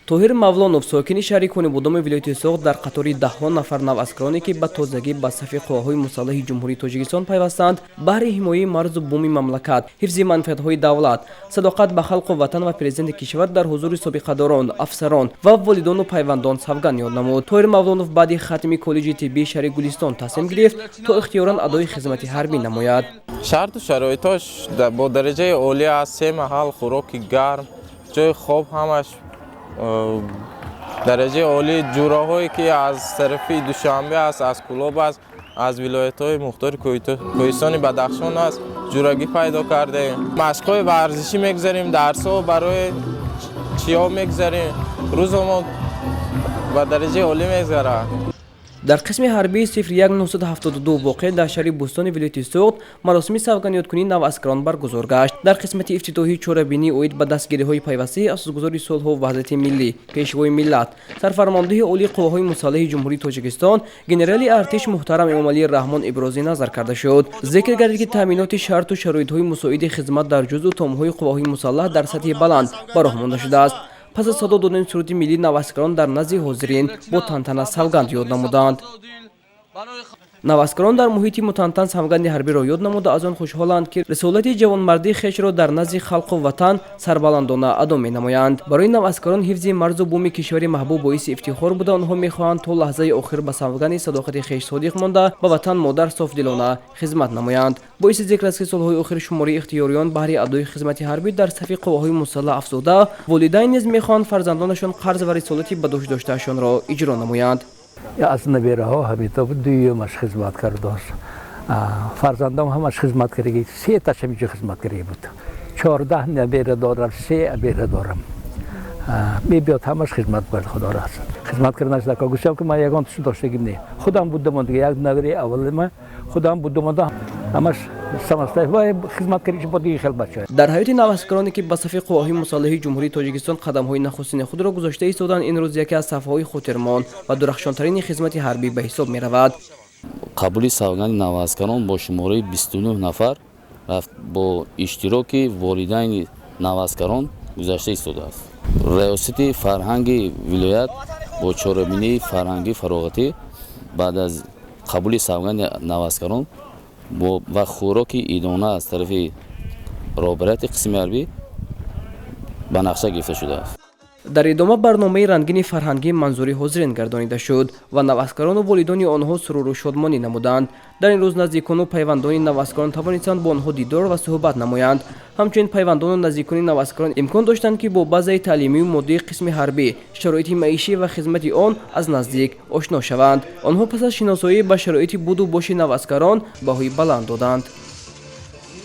طاهر مولانов ساکن شهر کنیبودام ولایت سوغد در قطار دهها نفر نواسکرانی که به تازگی به صف قواهای مسلح جمهوری تاجیکستان پیوستند بهر حمایه مرز و بوم مملکت، حفظ منفعت‌های دولت، صداقت به خلق و وطن و پرزیدنت کشور در حضور سابقه‌داران، افسران و والدان و پیوندان سوگند یاد نمود. طاهر مولانов بعد ختم کالج طبی شهر گلستان تصمیم گرفت تا اختیاراً ادای خدمت حربی نماید. شرط و شرایطش با درجه عالی است. 3 محل خوراک گرم، جای خواب همش درجه عالی، جوراهایی که از طرف دوشنبه است، از کلاب است، از ولایت‌های مختلف کوهستان بدخشان است جورگی پیدا کرده. مشق‌های ورزشی می‌گذاریم، درس‌ها برای چیا می‌گذاریم، روز ما با درجه عالی می‌گذره. در قسم حربی 01972 واقع در شهر بوستان ولایت سوغد مراسم سوگند یادکنی نواسکران برگزار گشت. در قسمت افتتاحی چاره‌بینی اوید به دستگیری‌های پیوسته اساسگذاری صلح و وحدت ملی، پیشوای ملت، سرفرمانده عالی قواهای مسلح جمهوری تاجیکستان گنرال ارتش محترم امامعلی رحمان ابراز نظر کرده شد. ذکر گردید که تامینات شرط و شرایط‌های مساعد خدمت در جزء تام‌های قواهای مسلح در سطح بلند براه مانده شده است. پس از صدا دادن سرود ملی نواسکران در نزد حاضرین با تنتنه سوگند یاد نمودند. نواسکران در محیط متنتن سوگند حربی را یاد نموده از آن خوشحالند که رسالت جوانمردی خویش را در نزد خلق و وطن سربلندانه ادا می‌نمایند. برای نواسکران حفظ مرز و بوم کشور محبوب باعث افتخار بوده. آنها می‌خواهند تا لحظه آخر به سوگند صداقت خویش صادق مانده به وطن مادر صافدلانه خدمت نمایند. باعث ذکر است که سال‌های آخر شماری اختیاریان بهر ادای خدمت حربی در صف قواهای مسلح افزوده، والدین نیز می‌خواهند فرزندانشان قرض و رسالتی به دوش داشتهشان را اجرا نمایند. از نبیره ها همیتا دویمش خدمت کرده است. فرزندان همش خدمت کردی، 3 تاش همیشه خدمت کردی بود. 14 نبیره دارم، 3 نبیره دارم. بیاد همش خدمت بر خدا راست. خدمت کردنش در گوشم که من یگان تشو داشتگیم نه. خودم بودم دیگه یک نبیره اول من خودم بودم همش سمسته و خدمت کردیش با دیگه خیلی بچه. در حیات نواسکرانی که به صف قواهای مسلح جمهوری تاجیکستان قدم‌های نخستین خود را گذاشته ایستادند، این روز یکی از صف‌های خاطرمان و درخشان‌ترین خدمت حربی به حساب می‌رود. قبول سوگند نواسکران با شماره 29 نفر رفت با اشتراک والدین نواسکران گذاشته ایستاده است. ریاست فرهنگ ولایت با چاره‌بینی فرهنگی فراغتی بعد از قبول سوگند نواسکران و خوراک ایدانه از طرف رابطه قسم حربی به نقشه گرفته شده است. در ادامه برنامه رنگین فرهنگی منظوری حاضرین گردانیده شد و نواسکران و والدین آنها سرور و شادمانی نمودند. در این روز نزدیکان و پیوندان نواسکران توانستند با آنها دیدار و صحبت نمایند. همچنین پیوندان و نزدیکان نواسکران امکان داشتند که با بازه تعلیمی و ماده قسم حربی، شرایط معیشی و خدمت آن از نزدیک آشنا شوند. آنها پس از شناسایی به شرایط بود و باش نواسکران بهای بلند دادند.